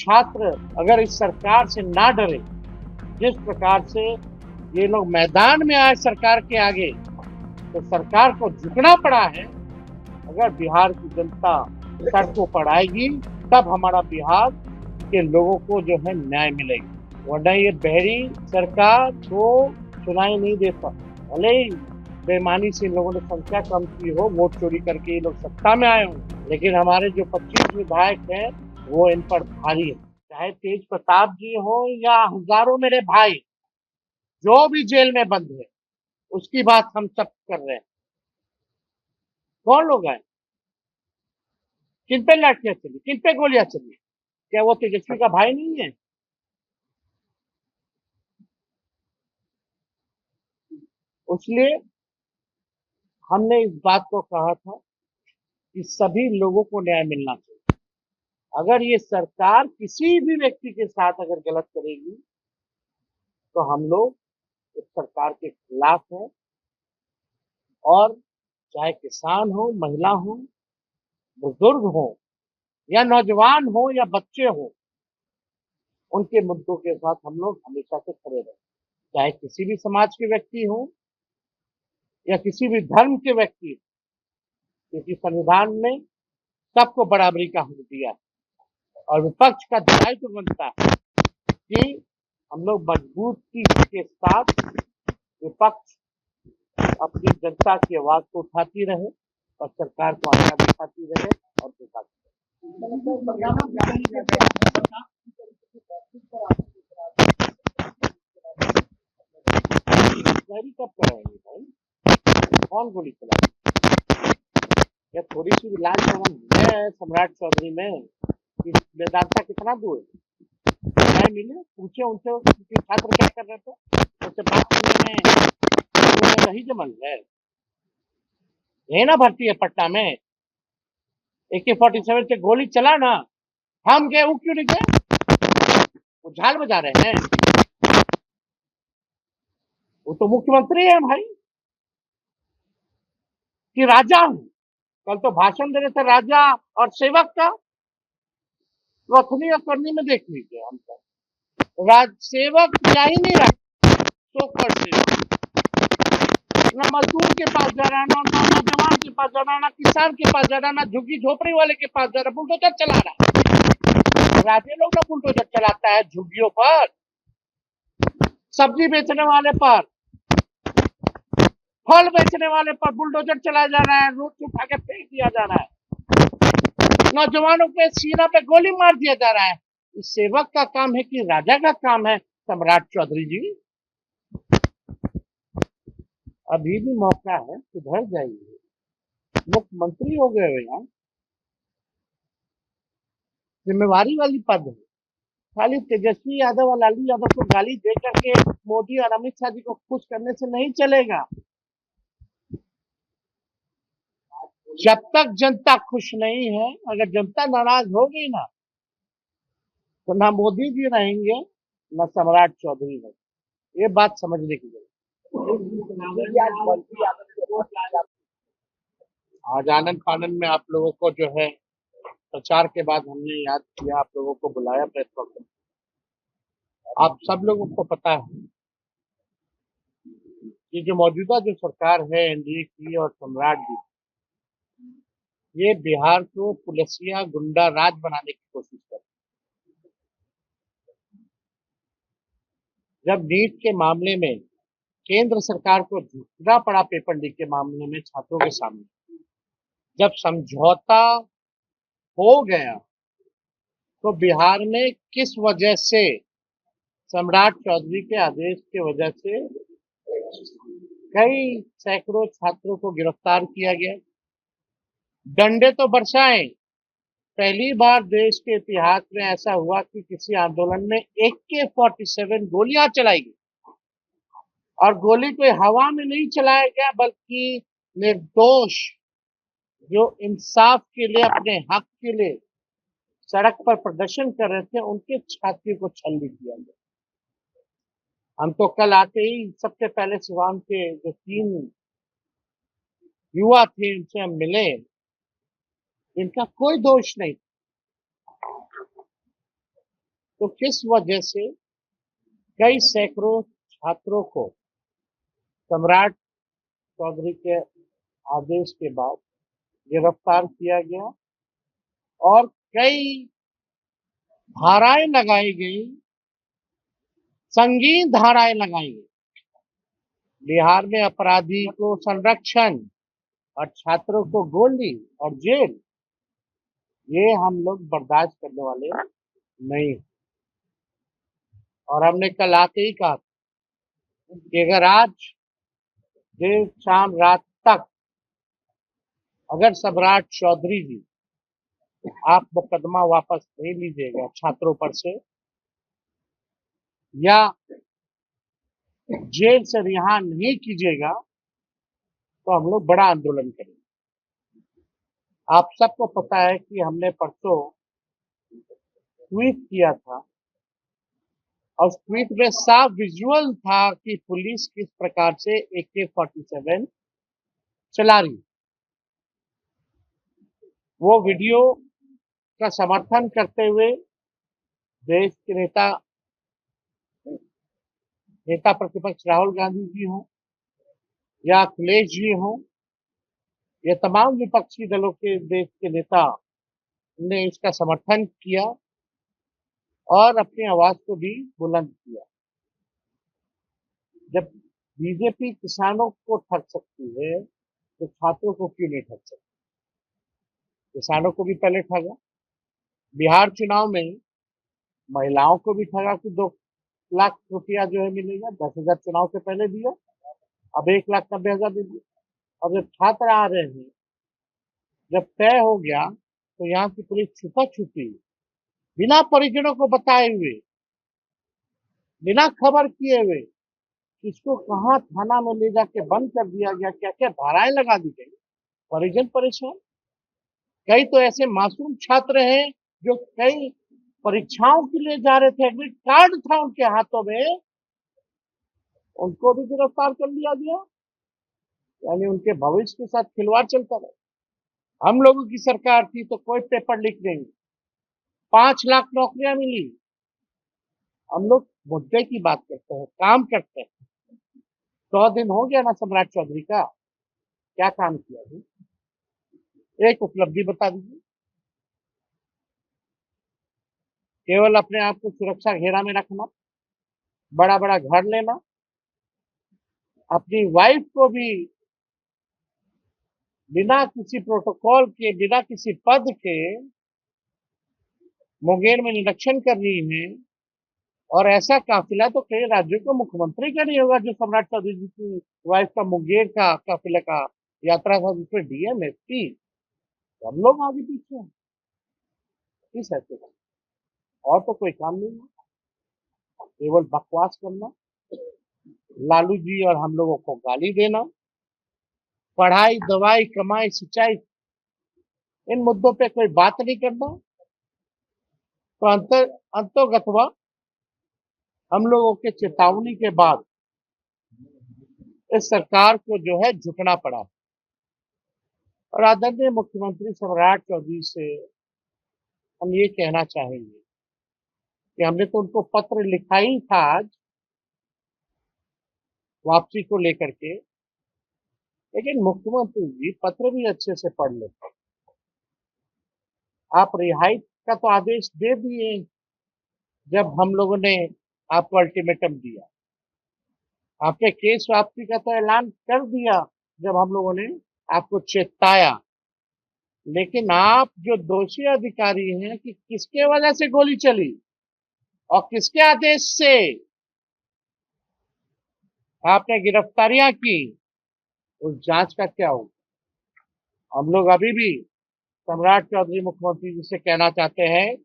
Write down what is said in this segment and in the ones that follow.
छात्र अगर इस सरकार से ना डरे, जिस प्रकार से ये लोग मैदान में आए सरकार के आगे, तो सरकार को झुकना पड़ा है। अगर बिहार की जनता सड़कों पर आएगी तब हमारा बिहार के लोगों को जो है न्याय मिलेगा, वरना ये बहरी सरकार को सुनाई नहीं देता। भले ही बेईमानी से इन लोगों ने संख्या कम की हो, वोट चोरी करके ये लोग सत्ता में आए हों, लेकिन हमारे जो 25 विधायक हैं वो इन पर भारी है। चाहे तेज प्रताप जी हो या हजारों मेरे भाई जो भी जेल में बंद है, उसकी बात हम सब कर रहे हैं। कौन लोग आए, किन पे लाठियां चली, किन पे गोलियां चली? क्या वो तेजस्वी का भाई नहीं है? इसलिए हमने इस बात को कहा था कि सभी लोगों को न्याय मिलना चाहिए। अगर ये सरकार किसी भी व्यक्ति के साथ अगर गलत करेगी तो हम लोग इस सरकार के खिलाफ हैं। और चाहे किसान हो, महिला हो, बुजुर्ग हो, या नौजवान हो, या बच्चे हो, उनके मुद्दों के साथ हम लोग हमेशा से खड़े रहे। चाहे किसी भी समाज के व्यक्ति हो या किसी भी धर्म के व्यक्ति, क्योंकि संविधान ने सबको बराबरी का हक दिया है। और विपक्ष का दायित्व बनता है कि हम लोग मजबूती के साथ विपक्ष अपनी जनता की आवाज को उठाती रहे और सरकार को आज्ञा दिखाती रहे और दिखाती रहे। कब कराएंगे भाई? कौन गोली चलाएगा? या थोड़ी सी भी लाज शर्म है सम्राट चौधरी में कि वेदांता कितना दूर है? न्याय मिले, पूछे उनसे कि छात्र क्या कर रहे थे, उससे बात करने में रही जमल है। ये ना भर्ती है पटना में, AK-47 से गोली चला ना, हम गए, वो क्यों नहीं गए? वो झाल बजा रहे हैं? वो तो मुख्यमंत्री है भाई, कि राजा हूं। कल तो भाषण दे रहे थे राजा और सेवक का। कथनी और करनी में देख लीजिए। हम तो राज सेवक जा ही नहीं रहा, तो कर सेवक ना मजदूर के पास जा रहा, ना नौजवान के पास जा रहा, ना किसान के पास जा रहा, ना झुग्गी झोपड़ी वाले के पास जा रहा, बुलडोजर चला रहा। राज्य लोग ना बुलडोजर चलाता है झुग्गियों पर, सब्जी बेचने वाले पर, फल बेचने वाले पर बुलडोजर चलाया जा रहा है, रोड से उठा के फेंक दिया जा रहा है, नौजवानों के सीना पे गोली मार दिया जा रहा है। इस सेवक का काम है कि राजा का काम है? सम्राट चौधरी जी, अभी भी मौका है, सुधर जाइए। मुख्यमंत्री हो गए हो यार, जिम्मेवारी वाली पद है। खाली तेजस्वी यादव और लालू यादव को गाली दे करके मोदी और अमित शाह जी को खुश करने से नहीं चलेगा। जब तक जनता खुश नहीं है, अगर जनता नाराज हो गई ना, तो ना मोदी जी रहेंगे ना सम्राट चौधरी रहेंगे। ये बात समझने की जरूरत है। आज आनंद फानंद में आप लोगों को जो है प्रचार के बाद हमने याद किया, आप लोगों को बुलाया प्रेस कॉन्फ्रेंस। आप सब लोगों को पता है कि जो मौजूदा जो सरकार है एनडीए की और सम्राट जी, ये बिहार को पुलिसिया गुंडा राज बनाने की कोशिश कर रहे हैं। जब नीट के मामले में केंद्र सरकार को झुकना पड़ा, पेपर लीक के मामले में छात्रों के सामने, जब समझौता हो गया, तो बिहार में किस वजह से, सम्राट चौधरी के आदेश की वजह से कई सैकड़ों छात्रों को गिरफ्तार किया गया, डंडे तो बरसाए। पहली बार देश के इतिहास में ऐसा हुआ कि किसी आंदोलन में AK-47 गोलियां चलाई गई, और गोली कोई हवा में नहीं चलाया गया, बल्कि निर्दोष जो इंसाफ के लिए, अपने हक के लिए सड़क पर प्रदर्शन कर रहे थे, उनके छात्रों को छल्ली किया गया। हम तो कल आते ही सबसे पहले सिवान के जो 3 युवा थे उनसे हम मिले, इनका कोई दोष नहीं। तो किस वजह से कई सैकड़ों छात्रों को सम्राट चौधरी के आदेश के बाद गिरफ्तार किया गया और कई धाराएं लगाई गई, संगीन धाराएं लगाई गई। बिहार में अपराधी को संरक्षण और छात्रों को गोली और जेल, ये हम लोग बर्दाश्त करने वाले नहीं। और हमने कल आके ही कहा कि अगर आज देर शाम रात तक अगर सम्राट चौधरी जी आप मुकदमा वापस नहीं लीजिएगा छात्रों पर से या जेल से रिहा नहीं कीजिएगा तो हम लोग बड़ा आंदोलन करेंगे। आप सबको पता है कि हमने परसों ट्वीट किया था और उस ट्वीट में साफ विजुअल था कि पुलिस किस प्रकार से AK-47 चला रही। वो वीडियो का समर्थन करते हुए देश के नेता प्रतिपक्ष राहुल गांधी जी हों या अखिलेश जी हों, ये तमाम विपक्षी दलों के देश के नेता ने इसका समर्थन किया और अपनी आवाज को भी बुलंद किया। जब बीजेपी किसानों को ठग सकती है तो छात्रों को क्यों नहीं ठग सकती? किसानों को भी पहले ठगा, बिहार चुनाव में महिलाओं को भी ठगा कि 2 लाख रुपया जो है मिलेगा, 10,000 चुनाव से पहले दिया, अब 1,90,000 दे दिया। अब जब छात्र आ रहे हैं, जब तय हो गया तो यहाँ की पुलिस छुपा छुपी बिना परिजनों को बताए हुए, बिना खबर किए हुए इसको कहाँ थाना में ले जाके बंद कर दिया गया, क्या क्या धाराएं लगा दी गई, परिजन परेशान। कई तो ऐसे मासूम छात्र हैं जो कई परीक्षाओं के लिए जा रहे थे, एडमिट कार्ड था उनके हाथों में, उनको भी गिरफ्तार कर लिया गया। यानी उनके भविष्य के साथ खिलवाड़ चलता रहा। हम लोगों की सरकार थी तो कोई पेपर लीक नहीं, 5 लाख नौकरियां मिली। हम लोग मुद्दे की बात करते हैं, काम करते हैं। 100 दिन हो गया ना सम्राट चौधरी का, क्या काम किया जी? एक उपलब्धि बता दीजिए। केवल अपने आप को सुरक्षा घेरा में रखना, बड़ा बड़ा घर लेना, अपनी वाइफ को भी बिना किसी प्रोटोकॉल के, बिना किसी पद के मुंगेर में निरीक्षण कर रही है। और ऐसा काफिला तो कई राज्यों के मुख्यमंत्री का नहीं होगा जो सम्राट चौधरी जी की वाइफ का मुंगेर का काफिले का यात्रा था, जिसमें DM SP सब लोग आगे पीछे हैं। किस ऐसे का और तो कोई काम नहीं है, केवल बकवास करना, लालू जी और हम लोगों को गाली देना, पढ़ाई, दवाई, कमाई, सिंचाई, इन मुद्दों पे कोई बात नहीं करना। तो अंतोगत्वा हम लोगों के चेतावनी के बाद इस सरकार को जो है झुकना पड़ा। और आदरणीय मुख्यमंत्री सम्राट चौधरी से हम ये कहना चाहेंगे कि हमने तो उनको पत्र लिखा ही था आज वापसी को लेकर के, लेकिन मुख्यमंत्री जी पत्र भी अच्छे से पढ़ लेते। आप रिहाई का तो आदेश दे दिए जब हम लोगों ने आपको अल्टीमेटम दिया, आपने केस वापसी का तो ऐलान कर दिया जब हम लोगों ने आपको चेताया, लेकिन आप जो दोषी अधिकारी हैं कि किसके वजह से गोली चली और किसके आदेश से आपने गिरफ्तारियां की, उस जांच का क्या होगा? हम लोग अभी भी सम्राट चौधरी मुख्यमंत्री जी से कहना चाहते हैं,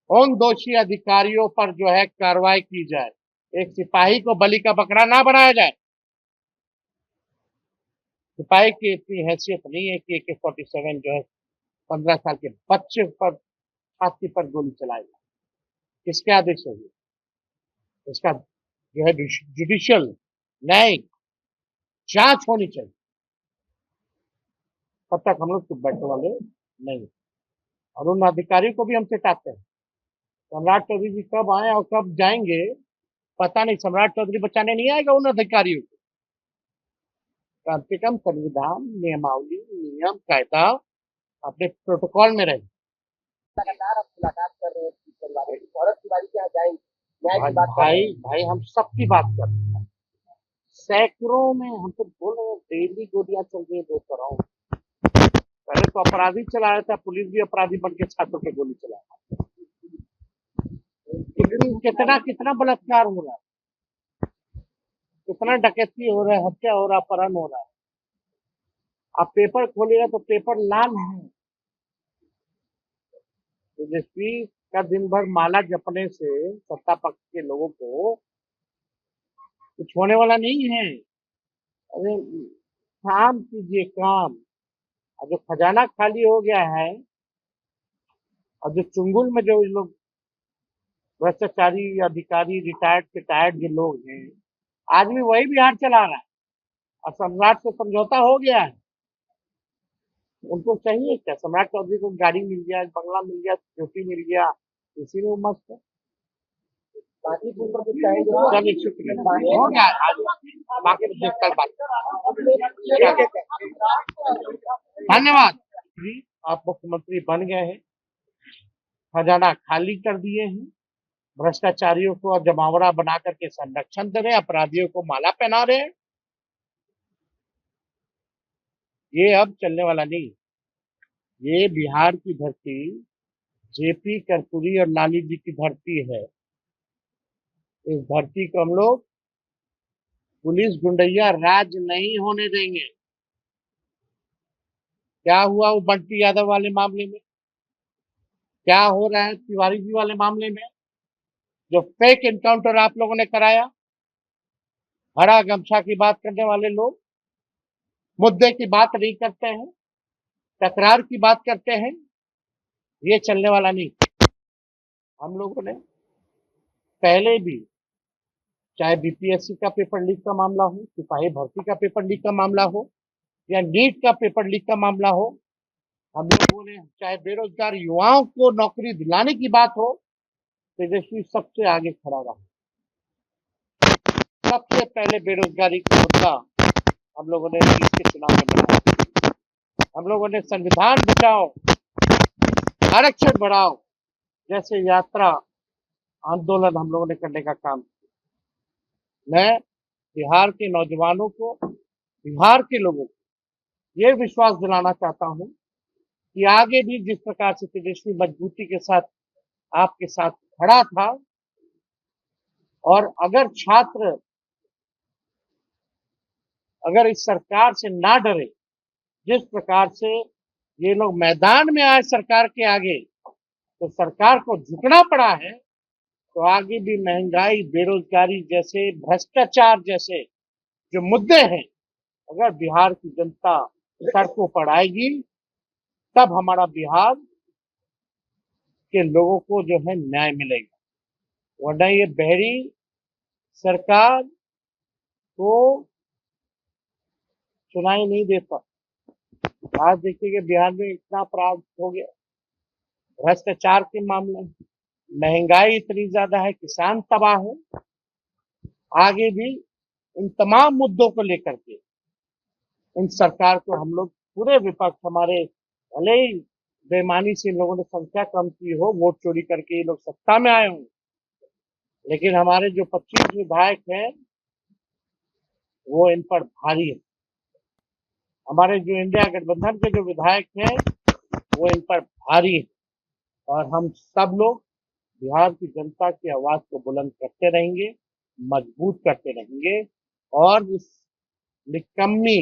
उन दोषी अधिकारियों पर जो है कार्रवाई की जाए। एक सिपाही को बलि का बकरा ना बनाया जाए। सिपाही की इतनी हैसियत नहीं है कि AK-47 जो है 15 साल के बच्चे पर छाती पर गोली चलाएगा। किसके आदेश से? इसका जो है जुडिशियल न्यायिक जांच होनी चाहिए। तब तक हम लोग चुप बैठने वाले नहीं। और उन अधिकारियों को भी हम चेताते हैं, सम्राट चौधरी जी कब आए और कब जाएंगे पता नहीं। सम्राट चौधरी बचाने नहीं आएगा उन अधिकारियों को। कम से कम संविधान, नियमावली, नियम, कायदा अपने प्रोटोकॉल में रहे। लगातार आप मुलाकात कर रहे हैं परिवार की, औरत तिवारी के यहाँ जाएंगे, न्याय की भाई बात कर रहे हैं। भाई हम सबकी बात करते हैं। सैकड़ों में हम तो बोल रहे हैं, डेली गोलियां चल रही है बेसराओं। पहले तो अपराधी चला रहा था, पुलिस भी अपराधी बन के छात्रों पे गोली चला रहा है। कितना कितना बलात्कार हो रहा है, कितना डकैती हो रहा है, हत्या हो रहा है, अपहरण हो रहा है। आप पेपर खोलिएगा तो पेपर लाल है। तेजस्वी का दिन भर माला जपने से सत्ता पक्ष के लोगों को कुछ होने वाला नहीं है। अरे काम कीजिए काम। और जो खजाना खाली हो गया है और जो चुंगुल में जो लोग भ्रष्टाचारी अधिकारी, रिटायर्ड जो लोग हैं, आज भी वही बिहार चला रहा है और सम्राट से समझौता हो गया है। उनको चाहिए क्या? सम्राट चौधरी को गाड़ी मिल गया, बंगला मिल गया, चोटी मिल गया, इसी में वो मस्त है। बाकी पुत्र कुछ चाहेंगे चलिए शुक्रिया, हो गया आज, बाकी तो कल बात। धन्यवाद जी, आप मुख्यमंत्री बन गए हैं, खजाना खाली कर दिए हैं, भ्रष्टाचारियों को जमावड़ा बना करके संरक्षण दे रहे हैं, अपराधियों को माला पहना रहे हैं। ये अब चलने वाला नहीं। ये बिहार की धरती जेपी, कर्पूरी और लाली जी की धरती है। इस धरती को हम लोग पुलिस गुंडैया राज नहीं होने देंगे। क्या हुआ वो बंटी यादव वाले मामले में, क्या हो रहा है तिवारी जी वाले मामले में, जो फेक एनकाउंटर आप लोगों ने कराया। हरा गमछा की बात करने वाले लोग मुद्दे की बात नहीं करते हैं, तकरार की बात करते हैं। ये चलने वाला नहीं। हम लोगों ने पहले भी, चाहे बीपीएससी का पेपर लीक का मामला हो, सिपाही भर्ती का पेपर लीक का मामला हो, या नीट का पेपर लीक का मामला हो, हम लोगों ने, चाहे बेरोजगार युवाओं को नौकरी दिलाने की बात हो, तेजस्वी सबसे आगे खड़ा रहा। सबसे पहले बेरोजगारी का मुद्दा हम लोगों ने 20 के चुनाव में बनाया। हम लोगों ने संविधान बचाओ, आरक्षण बढ़ाओ जैसे यात्रा आंदोलन हम लोगों ने करने का काम किया। मैं बिहार के नौजवानों को, बिहार के लोगों को ये विश्वास दिलाना चाहता हूं कि आगे भी जिस प्रकार से तेजस्वी मजबूती के साथ आपके साथ खड़ा था, और अगर छात्र अगर इस सरकार से ना डरे, जिस प्रकार से ये लोग मैदान में आए सरकार के आगे, तो सरकार को झुकना पड़ा है, तो आगे भी महंगाई, बेरोजगारी जैसे, भ्रष्टाचार जैसे जो मुद्दे हैं, अगर बिहार की जनता सड़कों पर आएगी, तब हमारा बिहार के लोगों को जो है न्याय मिलेगा। वरना ये बहरी सरकार को सुनाई नहीं देता। आज देखिए कि बिहार में इतना अपराध हो गया, भ्रष्टाचार के मामले, महंगाई इतनी ज्यादा है, किसान तबाह है। आगे भी इन तमाम मुद्दों को लेकर के इन सरकार को हम लोग, पूरे विपक्ष, हमारे भले ही बेईमानी से इन लोगों ने संख्या कम की हो, वोट चोरी करके ये लोग सत्ता में आए हों, लेकिन हमारे जो 25 विधायक हैं वो इन पर भारी है। हमारे जो इंडिया गठबंधन के जो विधायक हैं वो इन पर भारी है। और हम सब लोग बिहार की जनता की आवाज को बुलंद करते रहेंगे, मजबूत करते रहेंगे, और इस निकम्मी,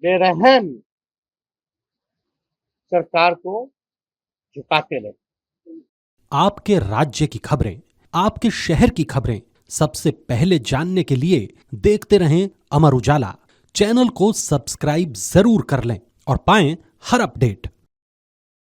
बेरहम सरकार को झुकाते रहेंगे। आपके राज्य की खबरें, आपके शहर की खबरें सबसे पहले जानने के लिए देखते रहें अमर उजाला। चैनल को सब्सक्राइब जरूर कर लें और पाएं हर अपडेट।